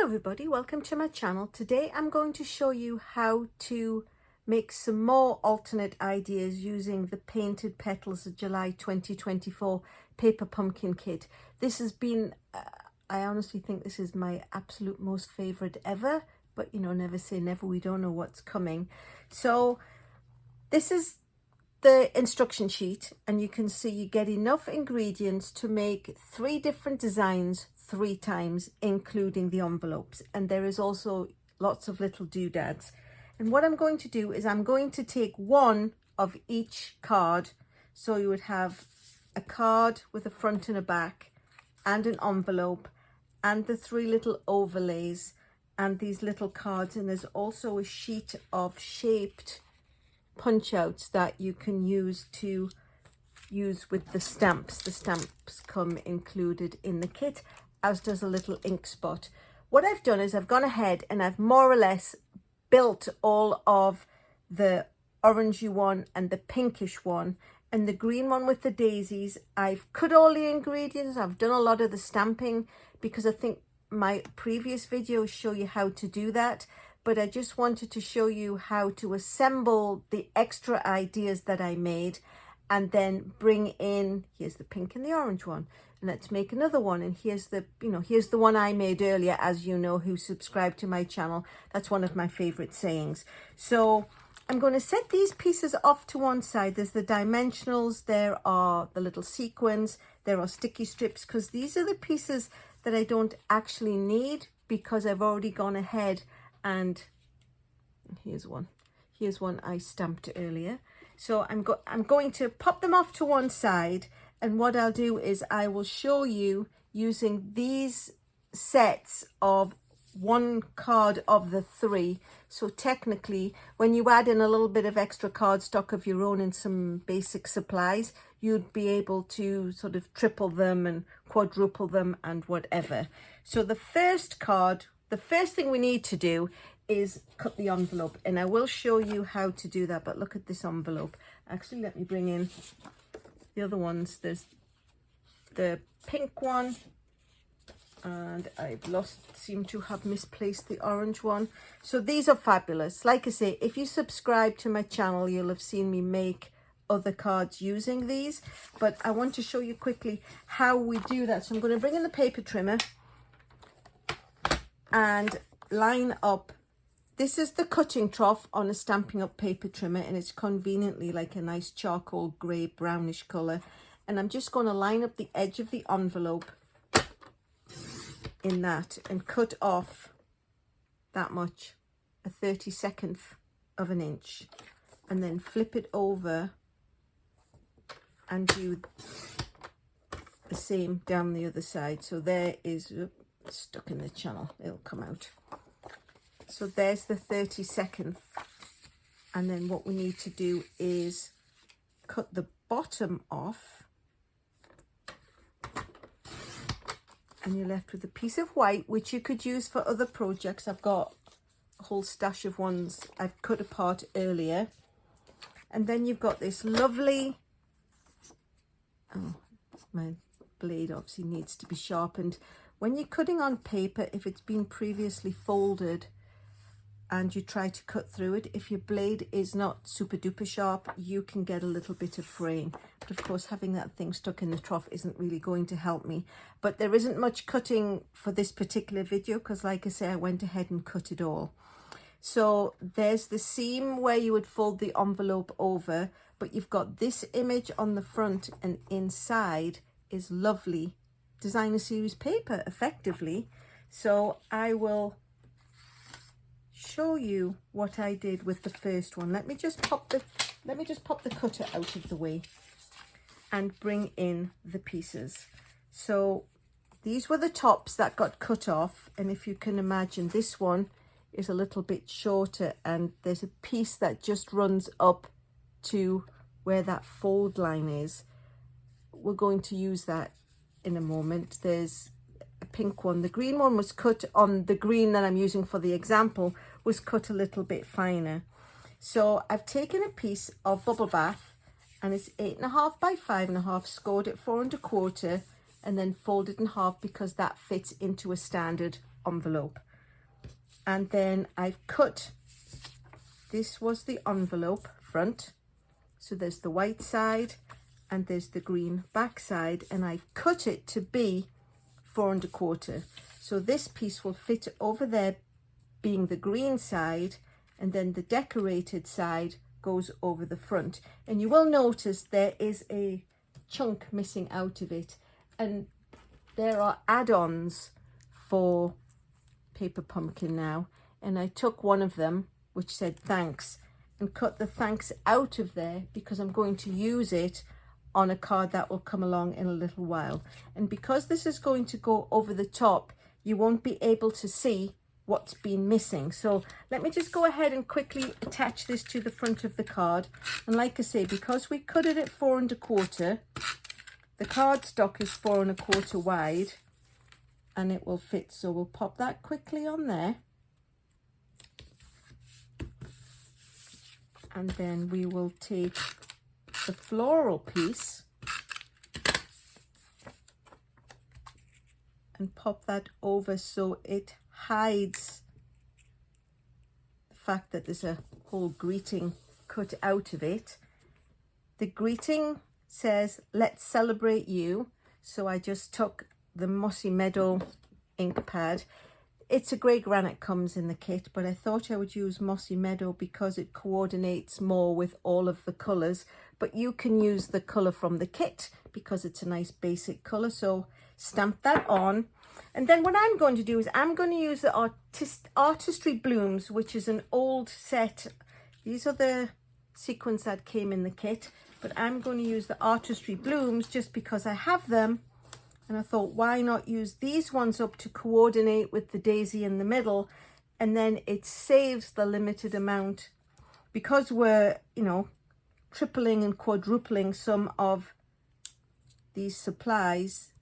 Hello everybody, welcome to my channel. Today I'm going to show you how to make some more alternate ideas using the Painted Petals July 2024 paper pumpkin kit. This has been, I honestly think this is my absolute most favorite ever, but you know, never say never, we don't know what's coming. So this is the instruction sheet, and you can see you get enough ingredients to make 3 different designs 3 times, including the envelopes, and there is also lots of little doodads. And what I'm going to do is I'm going to take one of each card, so you would have a card with a front and a back and an envelope and the 3 little overlays and these little cards, and there's also a sheet of shaped punch outs that you can use with the stamps. The stamps come included in the kit, as does a little ink spot. What I've done is I've gone ahead and I've more or less built all of the orangey one and the pinkish one and the green one with the daisies. I've cut all the ingredients, I've done a lot of the stamping because I think my previous videos show you how to do that, but I just wanted to show you how to assemble the extra ideas that I made and then bring in, here's the pink and the orange one, and let's make another one, and here's the, here's the one I made earlier, as you know, who subscribed to my channel. That's one of my favorite sayings. So I'm going to set these pieces off to one side. There's the dimensionals, there are the little sequins, there are sticky strips, because these are the pieces that I don't actually need because I've already gone ahead and here's one I stamped earlier. So I'm going to pop them off to one side, and what I'll do is I will show you using these sets of 1 card of the 3. So technically, when you add in a little bit of extra cardstock of your own and some basic supplies, you'd be able to sort of triple them and quadruple them and whatever. So the first card, the first thing we need to do is cut the envelope, and I will show you how to do that. But look at this envelope. Actually, let me bring in the other ones. There's the pink one, and I've seem to have misplaced the orange one. So these are fabulous. Like I say, if you subscribe to my channel, you'll have seen me make other cards using these, but I want to show you quickly how we do that. So I'm going to bring in the paper trimmer and line up. This is the cutting trough on a Stampin' Up paper trimmer, and it's conveniently like a nice charcoal grey brownish colour, and I'm just going to line up the edge of the envelope in that and cut off that much, a 32nd of an inch, and then flip it over and do the same down the other side. So there is, stuck in the channel, it'll come out. So there's the 32nd, and then what we need to do is cut the bottom off, and you're left with a piece of white, which you could use for other projects. I've got a whole stash of ones I've cut apart earlier. And then you've got this lovely, oh, my blade obviously needs to be sharpened. When you're cutting on paper, if it's been previously folded and you try to cut through it, if your blade is not super duper sharp, you can get a little bit of fraying. But of course, having that thing stuck in the trough isn't really going to help me. But there isn't much cutting for this particular video because, like I say, I went ahead and cut it all. So there's the seam where you would fold the envelope over, but you've got this image on the front, and inside is lovely designer series paper, effectively. So I will show you what I did with the first one. Let me just pop the cutter out of the way and bring in the pieces. So these were the tops that got cut off, and if you can imagine, this one is a little bit shorter, and there's a piece that just runs up to where that fold line is. We're going to use that in a moment. There's a pink one. The green one was cut on the green that I'm using for the example, was cut a little bit finer. So I've taken a piece of bubble bath, and it's 8.5 by 5.5, scored at 4 1/4, and then folded in half because that fits into a standard envelope. And then I've cut, this was the envelope front. So there's the white side and there's the green back side, and I cut it to be 4 1/4. So this piece will fit over there being the green side, and then the decorated side goes over the front. And you will notice there is a chunk missing out of it, and there are add-ons for Paper Pumpkin now, and I took one of them which said thanks and cut the thanks out of there because I'm going to use it on a card that will come along in a little while. And because this is going to go over the top, you won't be able to see what's been missing. So let me just go ahead and quickly attach this to the front of the card. And like I say, because we cut it at 4 1/4, the cardstock is 4 1/4 wide, and it will fit. So we'll pop that quickly on there. And then we will take the floral piece and pop that over so it hides the fact that there's a whole greeting cut out of it. The greeting says, "Let's celebrate you." So I just took the Mossy Meadow ink pad. It's a grey granite comes in the kit, but I thought I would use Mossy Meadow because it coordinates more with all of the colours. But you can use the colour from the kit because it's a nice basic colour. So stamp that on. And then what I'm going to do is I'm going to use the Artistry Blooms, which is an old set. These are the sequins that came in the kit. But I'm going to use the Artistry Blooms just because I have them. And I thought, why not use these ones up to coordinate with the daisy in the middle? And then it saves the limited amount, because we're, you know, tripling and quadrupling some of these supplies.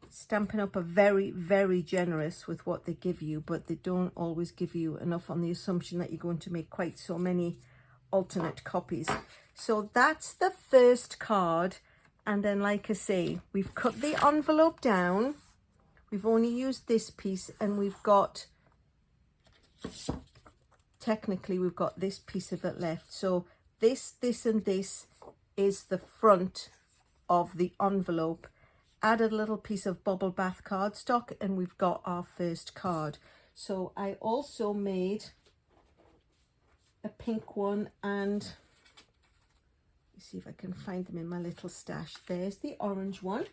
Stampin' Up! Are very, very generous with what they give you, but they don't always give you enough on the assumption that you're going to make quite so many alternate copies. So that's the first card. And then, like I say, we've cut the envelope down. We've only used this piece, and we've got, technically, we've got this piece of it left. So this, and this is the front of the envelope. Added a little piece of bubble bath cardstock, and we've got our first card. So I also made a pink one, and see if I can find them in my little stash. There's the orange one,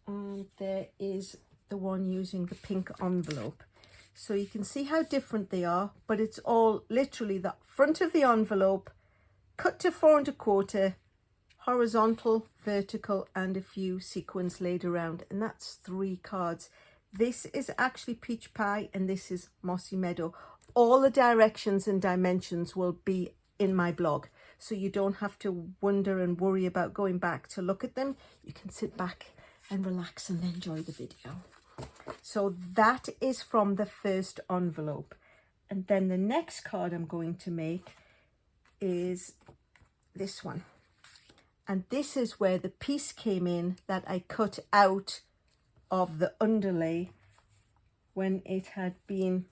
and there is the one using the pink envelope. So you can see how different they are, but it's all literally the front of the envelope cut to 4 1/4, horizontal, vertical, and a few sequins laid around, and that's 3 cards. This is actually Peach Pie, and this is Mossy Meadow. All the directions and dimensions will be in my blog, so you don't have to wonder and worry about going back to look at them. You can sit back and relax and enjoy the video. So that is from the first envelope. And then the next card I'm going to make is this one. And this is where the piece came in that I cut out of the underlay when it had been,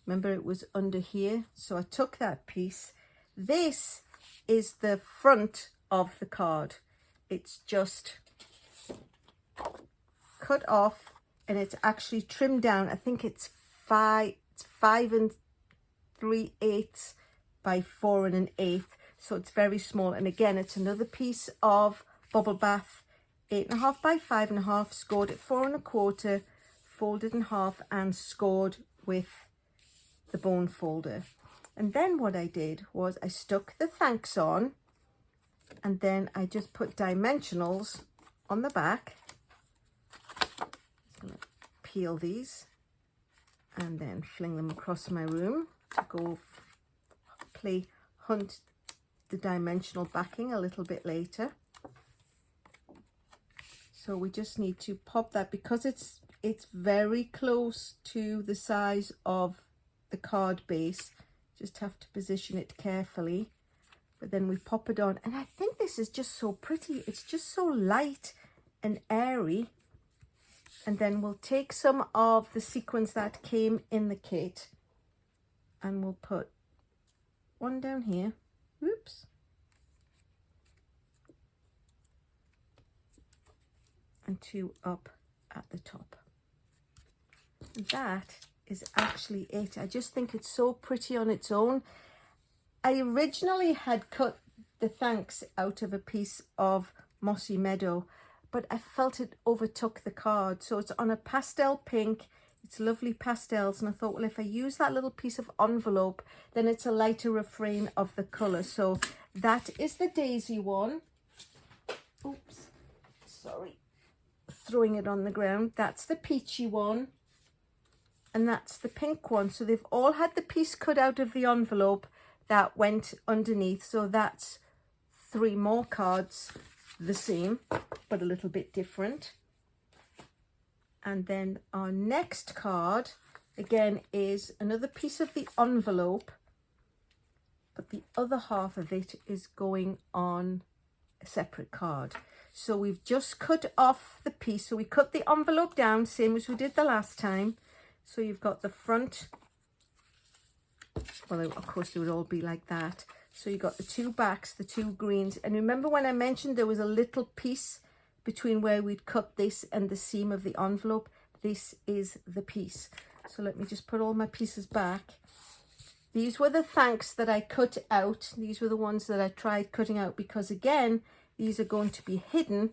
remember, it was under here. So I took that piece. This is the front of the card. It's just cut off, and it's actually trimmed down. I think it's 5 3/8 by 4 1/8. So it's very small. And again, it's another piece of bubble bath, 8.5 by 5.5, scored at 4 1/4, folded in half, and scored with the bone folder. And then what I did was I stuck the thanks on, and then I just put dimensionals on the back. I'm going to peel these and then fling them across my room to go hunt the dimensional backing a little bit later. So we just need to pop that, because it's very close to the size of the card base. Just have to position it carefully, but then we pop it on, and I think this is just so pretty. It's just so light and airy. And then we'll take some of the sequins that came in the kit and we'll put one down here. Whoops. And two up at the top. And that is actually it. I just think it's so pretty on its own. I originally had cut the thanks out of a piece of Mossy Meadow, but I felt it overtook the card. So it's on a pastel pink. It's lovely pastels. And I thought, well, if I use that little piece of envelope, then it's a lighter refrain of the colour. So that is the daisy one. Oops, sorry. Throwing it on the ground. That's the peachy one. And that's the pink one. So they've all had the piece cut out of the envelope that went underneath. So that's 3 more cards, the same, but a little bit different. And then our next card, again, is another piece of the envelope, but the other half of it is going on a separate card. So we've just cut off the piece. So we cut the envelope down, same as we did the last time. So you've got the front, well, of course they would all be like that. So you got the 2 backs, the 2 greens. And remember when I mentioned there was a little piece between where we'd cut this and the seam of the envelope? This is the piece. So let me just put all my pieces back. These were the thanks that I cut out. These were the ones that I tried cutting out because, again, these are going to be hidden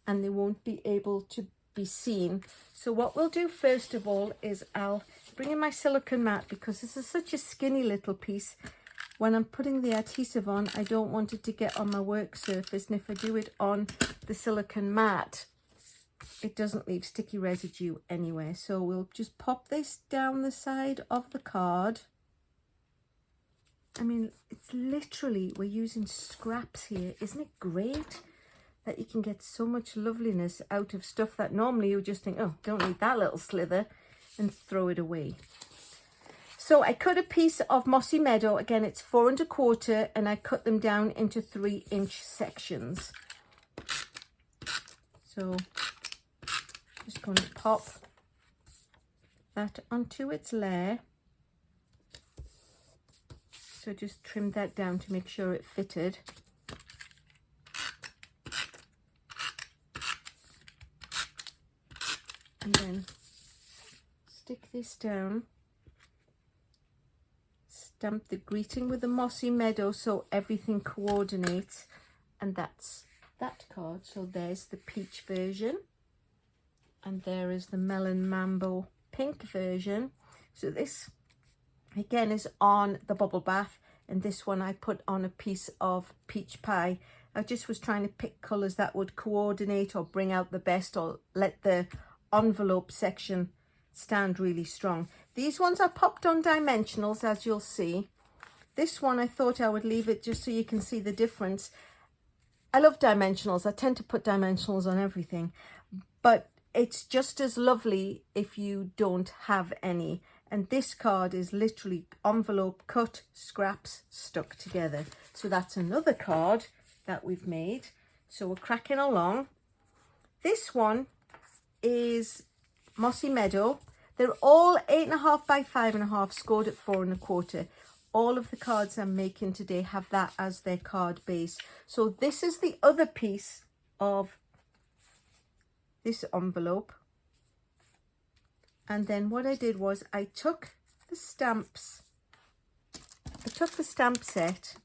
and they won't be able to be seen. So what we'll do first of all is I'll bring in my silicone mat, because this is such a skinny little piece. When I'm putting the adhesive on, I don't want it to get on my work surface, and if I do it on the silicone mat, it doesn't leave sticky residue anywhere. So we'll just pop this down the side of the card. I mean, it's literally, we're using scraps here. Isn't it great that you can get so much loveliness out of stuff that normally you just think, oh, don't need that little slither, and throw it away. So I cut a piece of Mossy Meadow. Again, it's 4 1/4, and I cut them down into 3-inch sections. So just going to pop that onto its layer. So just trim that down to make sure it fitted. And then stick this down. Stamp the greeting with the Mossy Meadow so everything coordinates. And that's that card. So there's the peach version. And there is the Melon Mambo pink version. So this, again, is on the bubble bath. And this one I put on a piece of peach pie. I just was trying to pick colours that would coordinate or bring out the best, or let the envelope section stand really strong. These ones are popped on dimensionals, as you'll see. This one I thought I would leave it just so you can see the difference. I love dimensionals. I tend to put dimensionals on everything, but it's just as lovely if you don't have any. And this card is literally envelope cut, scraps stuck together. So that's another card that we've made. So we're cracking along. This one is Mossy Meadow. They're all 8.5 by 5.5, scored at 4 1/4. All of the cards I'm making today have that as their card base. So this is the other piece of this envelope. And then what I did was I took the stamps. I took the stamp set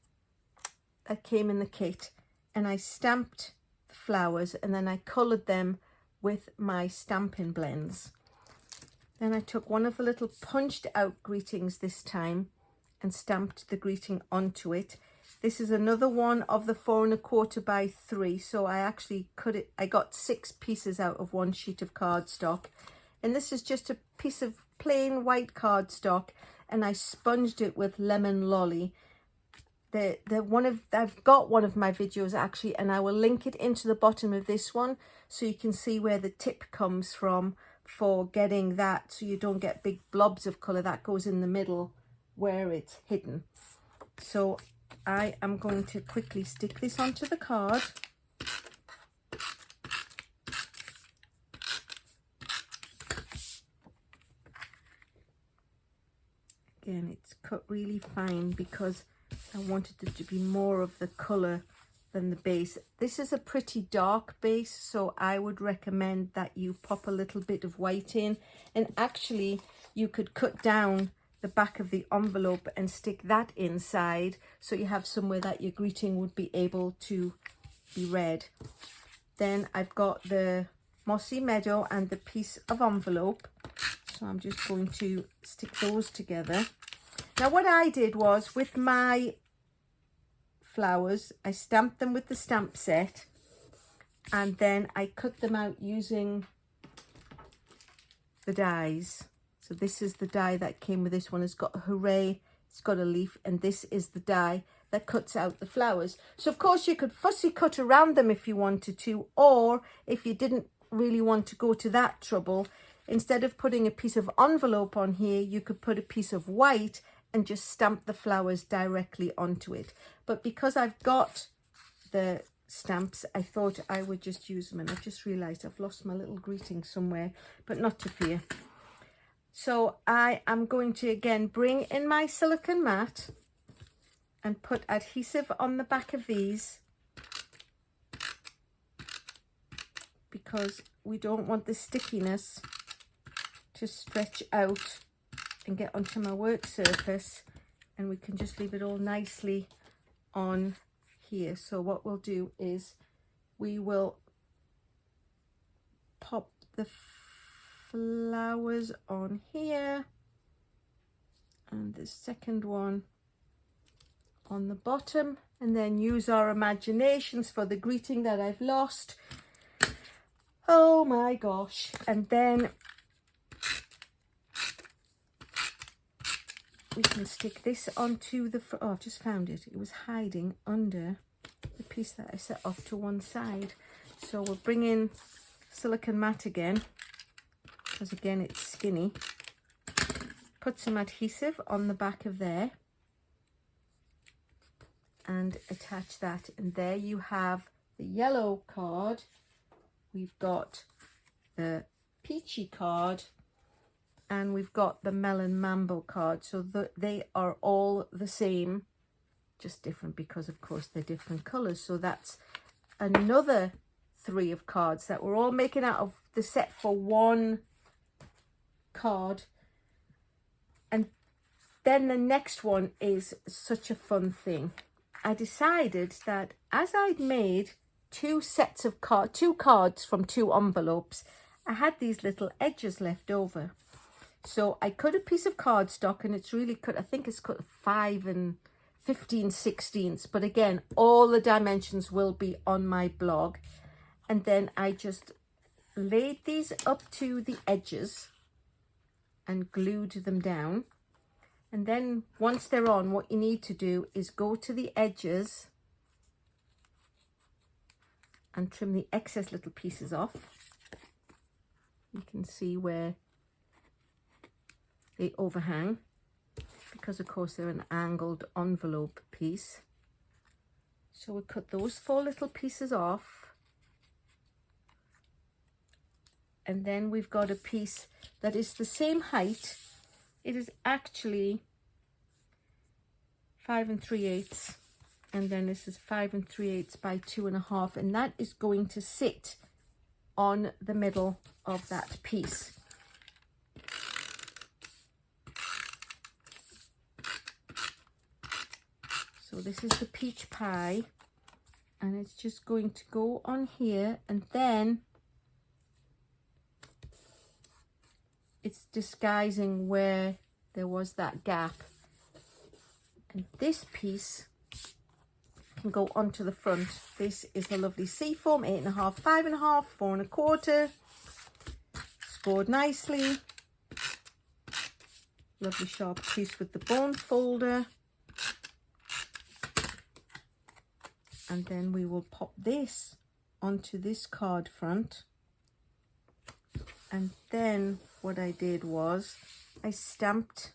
that came in the kit, and I stamped the flowers, and then I coloured them with my Stampin' Blends. Then I took one of the little punched out greetings this time and stamped the greeting onto it. This is another one of the 4 1/4 by 3. So I actually cut it. I got 6 pieces out of one sheet of cardstock. And this is just a piece of plain white cardstock, and I sponged it with lemon lolly. I've got one of my videos actually, and I will link it into the bottom of this one so you can see where the tip comes from for getting that, so you don't get big blobs of colour. That goes in the middle where it's hidden. So I am going to quickly stick this onto the card. Again, it's cut really fine because I wanted it to be more of the colour than the base. This is a pretty dark base, so I would recommend that you pop a little bit of white in. And actually, you could cut down the back of the envelope and stick that inside, so you have somewhere that your greeting would be able to be read. Then I've got the mossy meadow and the piece of envelope, so I'm just going to stick those together. Now what I did was, with my flowers, I stamped them with the stamp set, and then I cut them out using the dies. So this is the die that came with this one. It's got a hooray, it's got a leaf, and this is the die that cuts out the flowers. So of course you could fussy cut around them if you wanted to, or if you didn't really want to go to that trouble, instead of putting a piece of envelope on here, you could put a piece of white and just stamp the flowers directly onto it. But because I've got the stamps, I thought I would just use them, and I've just realized I've lost my little greeting somewhere, but not to fear. So I am going to again bring in my silicone mat and put adhesive on the back of these, because we don't want the stickiness to stretch out and get onto my work surface, and we can just leave it all nicely on here. So what we'll do is we will pop the flowers on here and the second one on the bottom, and then use our imaginations for the greeting that I've lost. Oh my gosh. And then we can stick this onto the, oh, I've just found it. It was hiding under the piece that I set off to one side. So we'll bring in silicone mat again, because again it's skinny. Put some adhesive on the back of there and attach that, and there you have the yellow card. We've got the peachy card, and we've got the melon mambo card. So they are all the same, just different because of course they're different colors. So that's another 3 of cards that we're all making out of the set for one card. And then the next one is such a fun thing. I decided that as I'd made 2 sets of two cards from 2 envelopes, I had these little edges left over. So I cut a piece of cardstock, and it's really cut, I think it's cut 5 and 15/16, but again, all the dimensions will be on my blog. And then I just laid these up to the edges and glued them down. And then once they're on, what you need to do is go to the edges and trim the excess little pieces off. You can see where they overhang, because of course they're an angled envelope piece. So we cut those 4 little pieces off. And then we've got a piece that is the same height. It is actually 5 3/8, and then this is 5 3/8 by 2.5, and that is going to sit on the middle of that piece. So this is the peach pie, and it's just going to go on here, and then it's disguising where there was that gap. And this piece can go onto the front. This is the lovely Seafoam 8.5, 5.5, 4 1/4. Scored nicely. Lovely sharp piece with the bone folder. And then we will pop this onto this card front. And then what I did was I stamped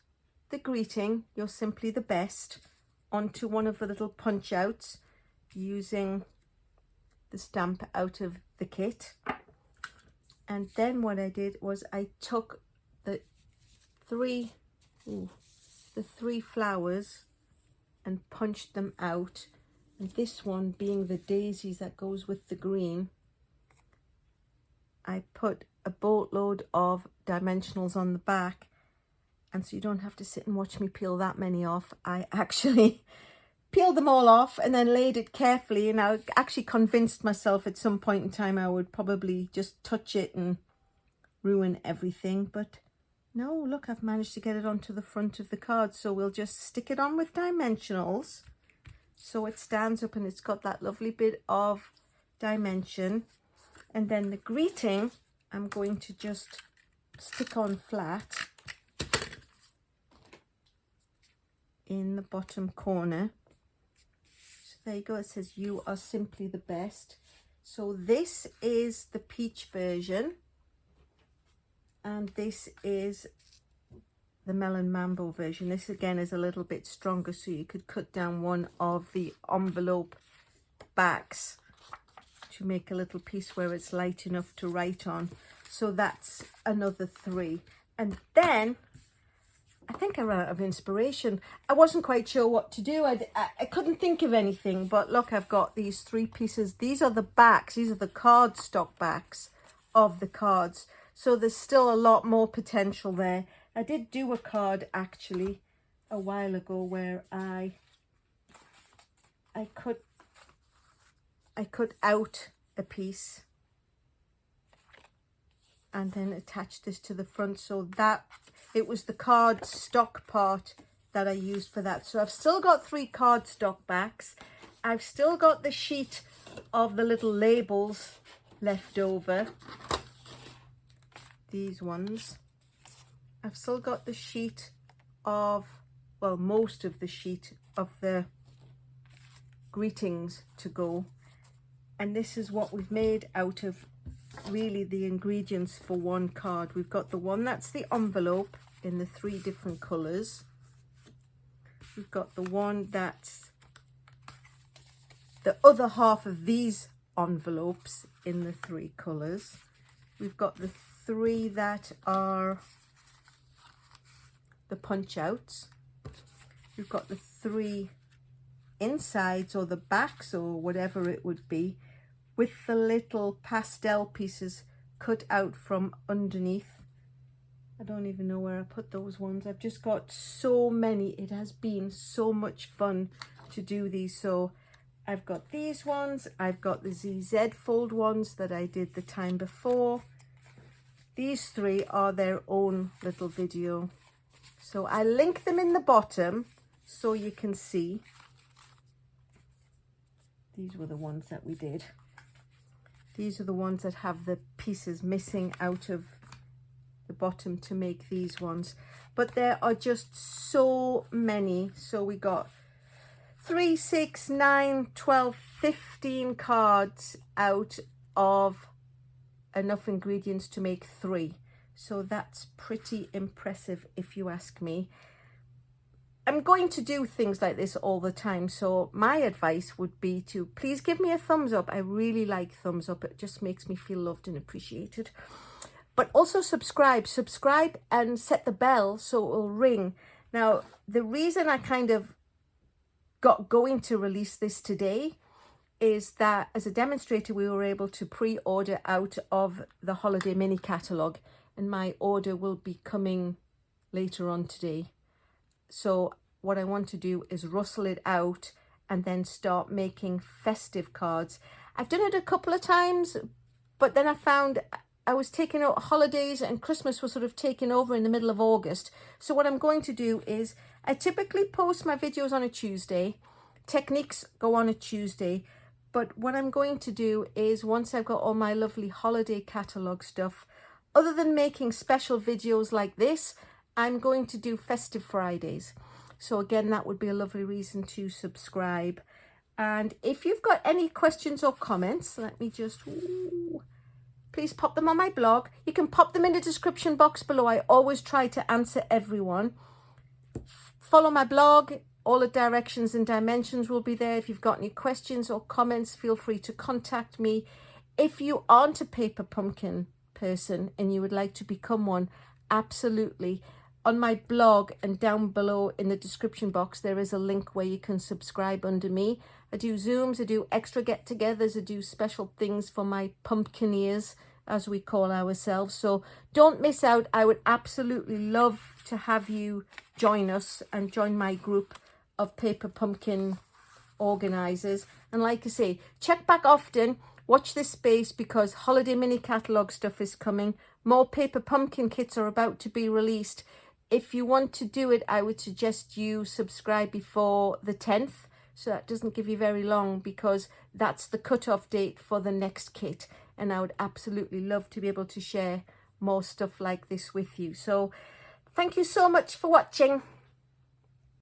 the greeting, "You're simply the best," onto one of the little punch outs using the stamp out of the kit. And then what I did was I took the the 3 flowers and punched them out. And this one being the daisies that goes with the green, I put a boatload of dimensionals on the back. And so you don't have to sit and watch me peel that many off. I actually peeled them all off and then laid it carefully. And I actually convinced myself at some point in time I would probably just touch it and ruin everything. But no, look, I've managed to get it onto the front of the card. So we'll just stick it on with dimensionals, so it stands up and it's got that lovely bit of dimension. And then the greeting, I'm going to just stick on flat in the bottom corner. So there you go, it says "You are simply the best." So this is the peach version, and this is the melon mambo version. This again is a little bit stronger, so you could cut down one of the envelope backs to make a little piece where it's light enough to write on. So that's another 3. And then I think I ran out of inspiration. I wasn't quite sure what to do. I couldn't think of anything, but look, I've got these 3 pieces. These are the backs. These are the cardstock backs of the cards. So there's still a lot more potential there. I did do a card actually a while ago where I cut out a piece and then attached this to the front, so that it was the card stock part that I used for that. So I've still got 3 cardstock backs. I've still got the sheet of the little labels left over, these ones. I've still got the sheet of, well, most of the sheet of the greetings to go. And this is what we've made out of really the ingredients for one card. We've got the one that's the envelope in the 3 different colors. We've got the one that's the other half of these envelopes in the 3 colors. We've got the 3 that are the punch outs. We've got the 3 insides or the backs or whatever it would be, with the little pastel pieces cut out from underneath. I don't even know where I put those ones. I've just got so many. It has been so much fun to do these. So I've got these ones. I've got the ZZ fold ones that I did the time before. These 3 are their own little video. So I link them in the bottom so you can see. These were the ones that we did. These are the ones that have the pieces missing out of the bottom to make these ones. But there are just so many. So we got 3, 6, 9, 12, 15 cards out of enough ingredients to make 3. So that's pretty impressive if you ask me. I'm going to do things like this all the time, so my advice would be to please give me a thumbs up. I really like thumbs up. It just makes me feel loved and appreciated. But also subscribe and set the bell so it will ring. Now, the reason I kind of got going to release this today is that as a demonstrator, we were able to pre-order out of the holiday mini catalogue, and my order will be coming later on today. So what I want to do is rustle it out and then start making festive cards. I've done it a couple of times, but then I found I was taking out holidays and Christmas was sort of taking over in the middle of August. So what I'm going to do is I typically post my videos on a Tuesday. Techniques go on a Tuesday. But what I'm going to do is once I've got all my lovely holiday catalogue stuff, other than making special videos like this, I'm going to do Festive Fridays. So again, that would be a lovely reason to subscribe. And if you've got any questions or comments, let me just, please pop them on my blog. You can pop them in the description box below. I always try to answer everyone. Follow my blog. All the directions and dimensions will be there. If you've got any questions or comments, feel free to contact me. If you aren't a paper pumpkin person and you would like to become one, absolutely. on my blog and down below in the description box, there is a link where you can subscribe under me. I do Zooms, I do extra get-togethers, I do special things for my pumpkineers, as we call ourselves. So don't miss out. I would absolutely love to have you join us and join my group of paper pumpkin organisers. And like I say, check back often. Watch this space because holiday mini catalogue stuff is coming. More paper pumpkin kits are about to be released. If you want to do it, I would suggest you subscribe before the 10th. So that doesn't give you very long because that's the cutoff date for the next kit. And I would absolutely love to be able to share more stuff like this with you. So thank you so much for watching.